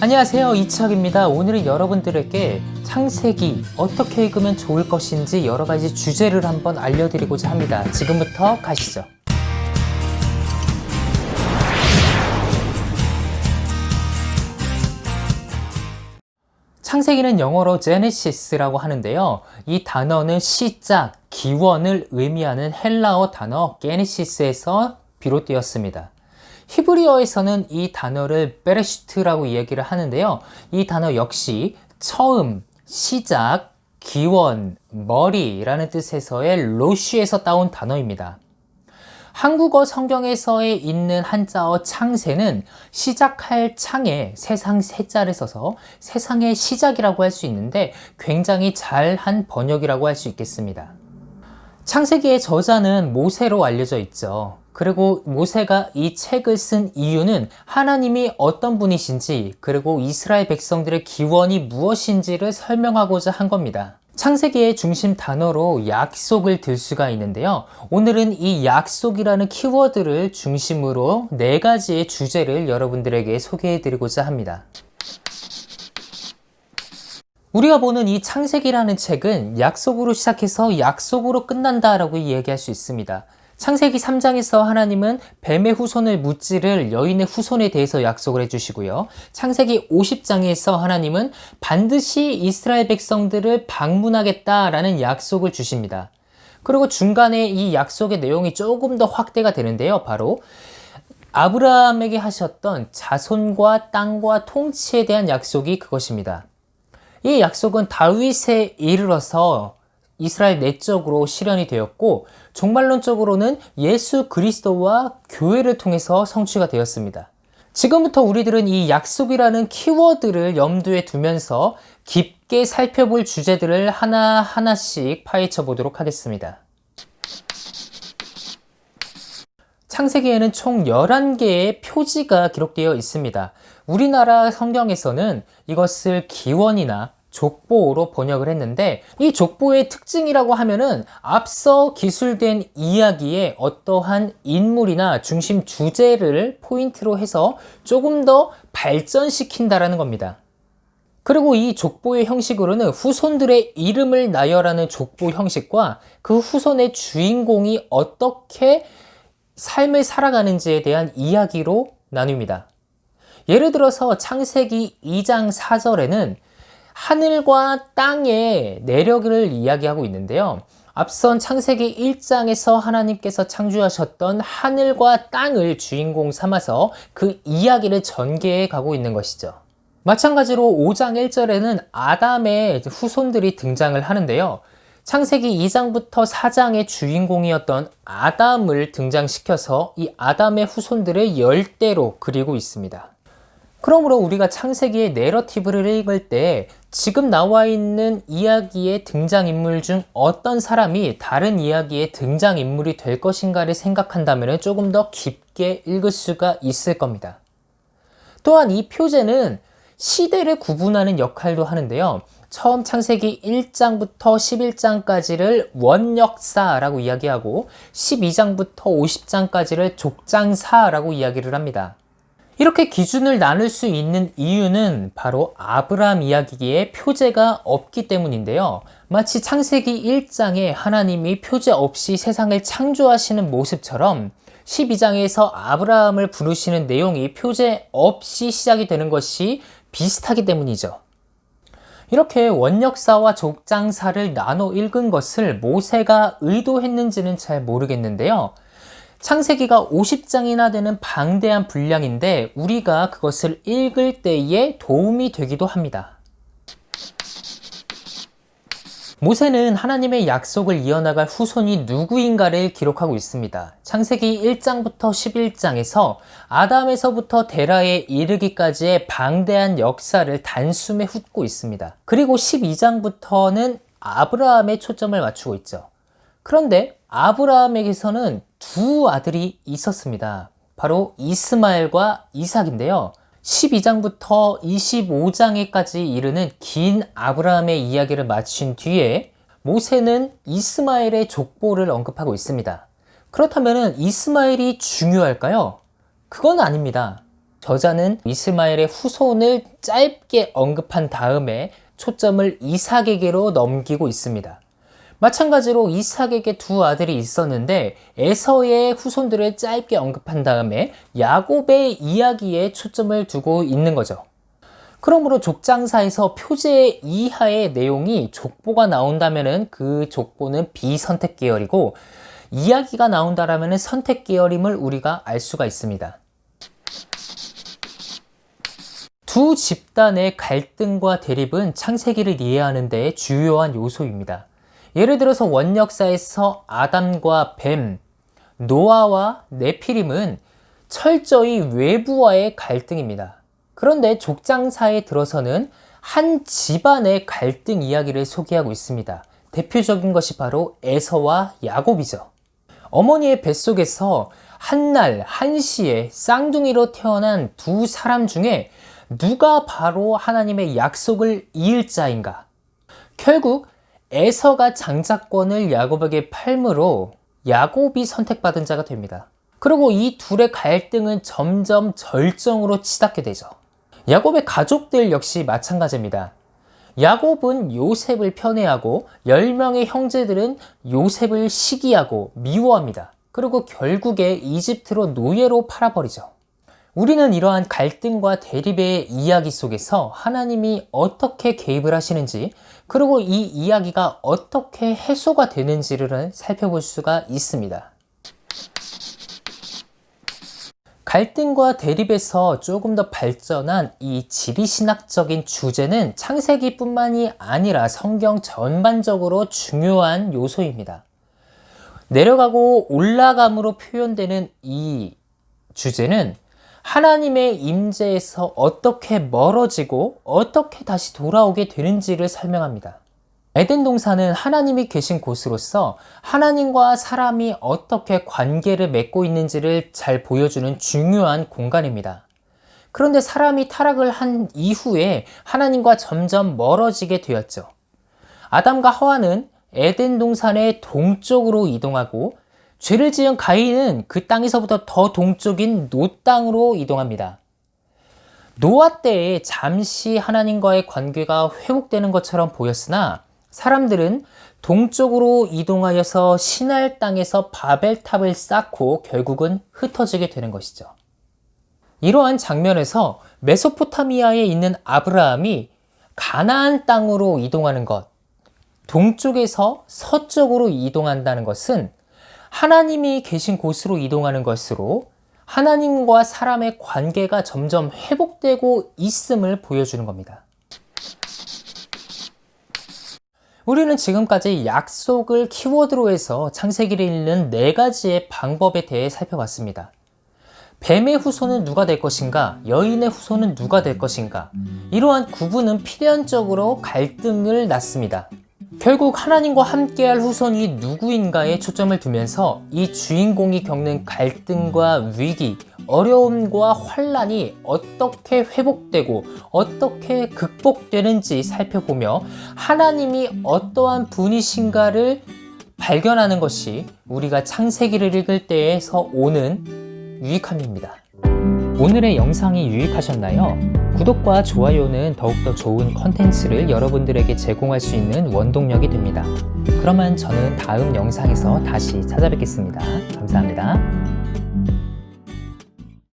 안녕하세요, 이치학입니다. 오늘은 여러분들에게 창세기 어떻게 읽으면 좋을 것인지 여러가지 주제를 한번 알려드리고자 합니다. 지금부터 가시죠. 창세기는 영어로 Genesis라고 하는데요. 이 단어는 시작, 기원을 의미하는 헬라어 단어 Genesis에서 비롯되었습니다. 히브리어에서는 이 단어를 베레시트라고 이야기를 하는데요. 이 단어 역시 처음, 시작, 기원, 머리라는 뜻에서의 로쉬에서 따온 단어입니다. 한국어 성경에서에 있는 한자어 창세는 시작할 창에 세상 세자를 써서 세상의 시작이라고 할 수 있는데 굉장히 잘한 번역이라고 할 수 있겠습니다. 창세기의 저자는 모세로 알려져 있죠. 그리고 모세가 이 책을 쓴 이유는 하나님이 어떤 분이신지 그리고 이스라엘 백성들의 기원이 무엇인지를 설명하고자 한 겁니다. 창세기의 중심 단어로 약속을 들 수가 있는데요. 오늘은 이 약속이라는 키워드를 중심으로 4가지의 주제를 여러분들에게 소개해 드리고자 합니다. 우리가 보는 이 창세기라는 책은 약속으로 시작해서 약속으로 끝난다라고 이야기할 수 있습니다. 창세기 3장에서 하나님은 뱀의 후손을 무찌를 여인의 후손에 대해서 약속을 해주시고요. 창세기 50장에서 하나님은 반드시 이스라엘 백성들을 방문하겠다라는 약속을 주십니다. 그리고 중간에 이 약속의 내용이 조금 더 확대가 되는데요. 바로 아브라함에게 하셨던 자손과 땅과 통치에 대한 약속이 그것입니다. 이 약속은 다윗에 이르러서 이스라엘 내적으로 실현이 되었고 종말론적으로는 예수 그리스도와 교회를 통해서 성취가 되었습니다. 지금부터 우리들은 이 약속이라는 키워드를 염두에 두면서 깊게 살펴볼 주제들을 하나하나씩 파헤쳐 보도록 하겠습니다. 창세기에는 총 11개의 표지가 기록되어 있습니다. 우리나라 성경에서는 이것을 기원이나 족보로 번역을 했는데 이 족보의 특징이라고 하면은 앞서 기술된 이야기에 어떠한 인물이나 중심 주제를 포인트로 해서 조금 더 발전시킨다라는 겁니다. 그리고 이 족보의 형식으로는 후손들의 이름을 나열하는 족보 형식과 그 후손의 주인공이 어떻게 삶을 살아가는지에 대한 이야기로 나뉩니다. 예를 들어서 창세기 2장 4절에는 하늘과 땅의 내력을 이야기하고 있는데요. 앞선 창세기 1장에서 하나님께서 창조하셨던 하늘과 땅을 주인공 삼아서 그 이야기를 전개해 가고 있는 것이죠. 마찬가지로 5장 1절에는 아담의 후손들이 등장을 하는데요. 창세기 2장부터 4장의 주인공이었던 아담을 등장시켜서 이 아담의 후손들을 열대로 그리고 있습니다. 그러므로 우리가 창세기의 내러티브를 읽을 때 지금 나와 있는 이야기의 등장인물 중 어떤 사람이 다른 이야기의 등장인물이 될 것인가를 생각한다면 조금 더 깊게 읽을 수가 있을 겁니다. 또한 이 표제는 시대를 구분하는 역할도 하는데요. 처음 창세기 1장부터 11장까지를 원역사라고 이야기하고 12장부터 50장까지를 족장사라고 이야기를 합니다. 이렇게 기준을 나눌 수 있는 이유는 바로 아브라함 이야기에 표제가 없기 때문인데요. 마치 창세기 1장에 하나님이 표제 없이 세상을 창조하시는 모습처럼 12장에서 아브라함을 부르시는 내용이 표제 없이 시작이 되는 것이 비슷하기 때문이죠. 이렇게 원역사와 족장사를 나눠 읽은 것을 모세가 의도했는지는 잘 모르겠는데요. 창세기가 50장이나 되는 방대한 분량인데 우리가 그것을 읽을 때에 도움이 되기도 합니다. 모세는 하나님의 약속을 이어나갈 후손이 누구인가를 기록하고 있습니다. 창세기 1장부터 11장에서 아담에서부터 데라에 이르기까지의 방대한 역사를 단숨에 훑고 있습니다. 그리고 12장부터는 아브라함에 초점을 맞추고 있죠. 그런데 아브라함에게서는 두 아들이 있었습니다. 바로 이스마엘과 이삭인데요. 12장부터 25장에까지 이르는 긴 아브라함의 이야기를 마친 뒤에 모세는 이스마엘의 족보를 언급하고 있습니다. 그렇다면 이스마엘이 중요할까요? 그건 아닙니다. 저자는 이스마엘의 후손을 짧게 언급한 다음에 초점을 이삭에게로 넘기고 있습니다. 마찬가지로 이삭에게 두 아들이 있었는데 에서의 후손들을 짧게 언급한 다음에 야곱의 이야기에 초점을 두고 있는 거죠. 그러므로 족장사에서 표제 이하의 내용이 족보가 나온다면 그 족보는 비선택 계열이고 이야기가 나온다면 선택 계열임을 우리가 알 수가 있습니다. 두 집단의 갈등과 대립은 창세기를 이해하는 데 주요한 요소입니다. 예를 들어서 원역사에서 아담과 뱀, 노아와 네피림은 철저히 외부와의 갈등입니다. 그런데 족장사에 들어서는 한 집안의 갈등 이야기를 소개하고 있습니다. 대표적인 것이 바로 에서와 야곱이죠. 어머니의 뱃속에서 한날 한시에 쌍둥이로 태어난 두 사람 중에 누가 바로 하나님의 약속을 이을 자인가? 결국 에서가 장자권을 야곱에게 팔므로 야곱이 선택받은 자가 됩니다. 그리고 이 둘의 갈등은 점점 절정으로 치닫게 되죠. 야곱의 가족들 역시 마찬가지입니다. 야곱은 요셉을 편애하고 10명의 형제들은 요셉을 시기하고 미워합니다. 그리고 결국에 이집트로 노예로 팔아버리죠. 우리는 이러한 갈등과 대립의 이야기 속에서 하나님이 어떻게 개입을 하시는지, 그리고 이 이야기가 어떻게 해소가 되는지를 살펴볼 수가 있습니다. 갈등과 대립에서 조금 더 발전한 이 지리신학적인 주제는 창세기뿐만이 아니라 성경 전반적으로 중요한 요소입니다. 내려가고 올라감으로 표현되는 이 주제는 하나님의 임재에서 어떻게 멀어지고 어떻게 다시 돌아오게 되는지를 설명합니다. 에덴 동산은 하나님이 계신 곳으로서 하나님과 사람이 어떻게 관계를 맺고 있는지를 잘 보여주는 중요한 공간입니다. 그런데 사람이 타락을 한 이후에 하나님과 점점 멀어지게 되었죠. 아담과 하와는 에덴 동산의 동쪽으로 이동하고 죄를 지은 가인은 그 땅에서부터 더 동쪽인 노 땅으로 이동합니다. 노아 때에 잠시 하나님과의 관계가 회복되는 것처럼 보였으나 사람들은 동쪽으로 이동하여서 시날 땅에서 바벨탑을 쌓고 결국은 흩어지게 되는 것이죠. 이러한 장면에서 메소포타미아에 있는 아브라함이 가나안 땅으로 이동하는 것, 동쪽에서 서쪽으로 이동한다는 것은 하나님이 계신 곳으로 이동하는 것으로 하나님과 사람의 관계가 점점 회복되고 있음을 보여주는 겁니다. 우리는 지금까지 약속을 키워드로 해서 창세기를 읽는 4가지의 방법에 대해 살펴봤습니다. 뱀의 후손은 누가 될 것인가? 여인의 후손은 누가 될 것인가? 이러한 구분은 필연적으로 갈등을 낳습니다. 결국 하나님과 함께할 후손이 누구인가에 초점을 두면서 이 주인공이 겪는 갈등과 위기, 어려움과 환란이 어떻게 회복되고 어떻게 극복되는지 살펴보며 하나님이 어떠한 분이신가를 발견하는 것이 우리가 창세기를 읽을 때에서 오는 유익함입니다. 오늘의 영상이 유익하셨나요? 구독과 좋아요는 더욱더 좋은 컨텐츠를 여러분들에게 제공할 수 있는 원동력이 됩니다. 그러면 저는 다음 영상에서 다시 찾아뵙겠습니다. 감사합니다.